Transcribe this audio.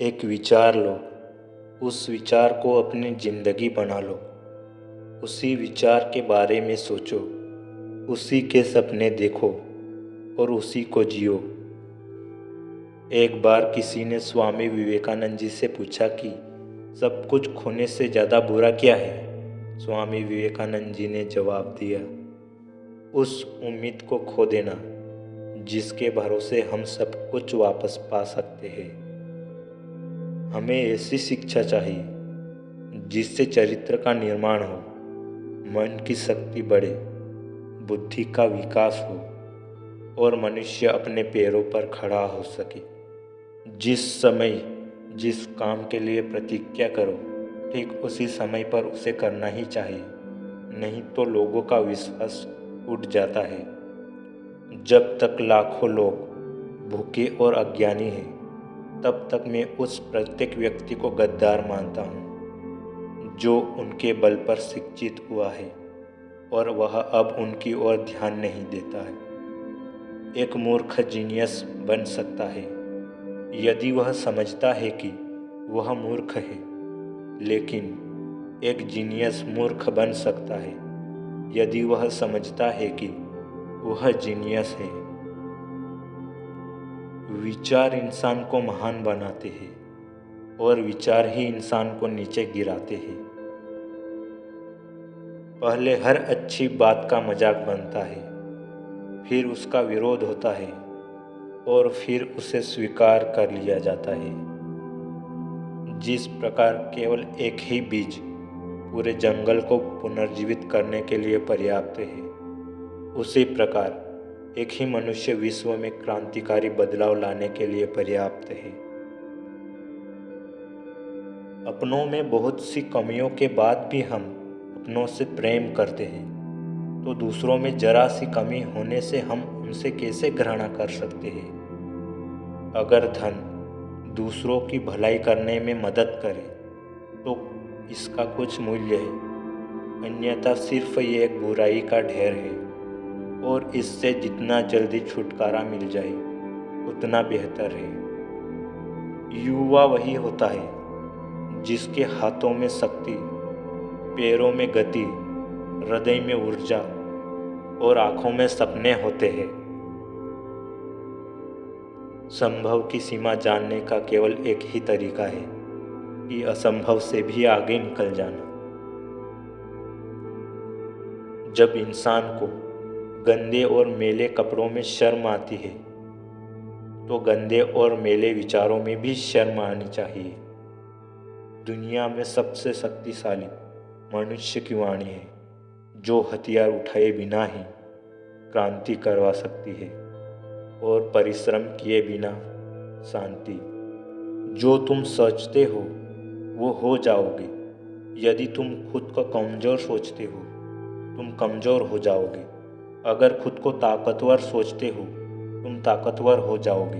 एक विचार लो, उस विचार को अपनी ज़िंदगी बना लो। उसी विचार के बारे में सोचो, उसी के सपने देखो और उसी को जियो। एक बार किसी ने स्वामी विवेकानंद जी से पूछा कि सब कुछ खोने से ज़्यादा बुरा क्या है? स्वामी विवेकानंद जी ने जवाब दिया, उस उम्मीद को खो देना जिसके भरोसे हम सब कुछ वापस पा सकते हैं। हमें ऐसी शिक्षा चाहिए जिससे चरित्र का निर्माण हो, मन की शक्ति बढ़े, बुद्धि का विकास हो और मनुष्य अपने पैरों पर खड़ा हो सके। जिस समय जिस काम के लिए प्रतिज्ञा करो, ठीक उसी समय पर उसे करना ही चाहिए, नहीं तो लोगों का विश्वास उठ जाता है। जब तक लाखों लोग भूखे और अज्ञानी हैं, तब तक मैं उस प्रत्येक व्यक्ति को गद्दार मानता हूँ जो उनके बल पर शिक्षित हुआ है और वह अब उनकी ओर ध्यान नहीं देता है। एक मूर्ख जीनियस बन सकता है यदि वह समझता है कि वह मूर्ख है, लेकिन एक जीनियस मूर्ख बन सकता है यदि वह समझता है कि वह जीनियस है। विचार इंसान को महान बनाते हैं और विचार ही इंसान को नीचे गिराते हैं। पहले हर अच्छी बात का मजाक बनता है, फिर उसका विरोध होता है और फिर उसे स्वीकार कर लिया जाता है। जिस प्रकार केवल एक ही बीज पूरे जंगल को पुनर्जीवित करने के लिए पर्याप्त है, उसी प्रकार एक ही मनुष्य विश्व में क्रांतिकारी बदलाव लाने के लिए पर्याप्त है। अपनों में बहुत सी कमियों के बाद भी हम अपनों से प्रेम करते हैं, तो दूसरों में जरा सी कमी होने से हम उनसे कैसे घृणा कर सकते हैं? अगर धन दूसरों की भलाई करने में मदद करे तो इसका कुछ मूल्य है, अन्यथा सिर्फ ये एक बुराई का ढेर है और इससे जितना जल्दी छुटकारा मिल जाए उतना बेहतर है। युवा वही होता है जिसके हाथों में शक्ति, पैरों में गति, हृदय में ऊर्जा और आँखों में सपने होते हैं। संभव की सीमा जानने का केवल एक ही तरीका है कि असंभव से भी आगे निकल जाना। जब इंसान को गंदे और मैले कपड़ों में शर्म आती है, तो गंदे और मैले विचारों में भी शर्म आनी चाहिए। दुनिया में सबसे शक्तिशाली मनुष्य की वाणी है, जो हथियार उठाए बिना ही क्रांति करवा सकती है और परिश्रम किए बिना शांति। जो तुम सोचते हो वो हो जाओगे। यदि तुम खुद को कमज़ोर सोचते हो, तुम कमज़ोर हो जाओगे। अगर खुद को ताकतवर सोचते हो, तुम ताकतवर हो जाओगे।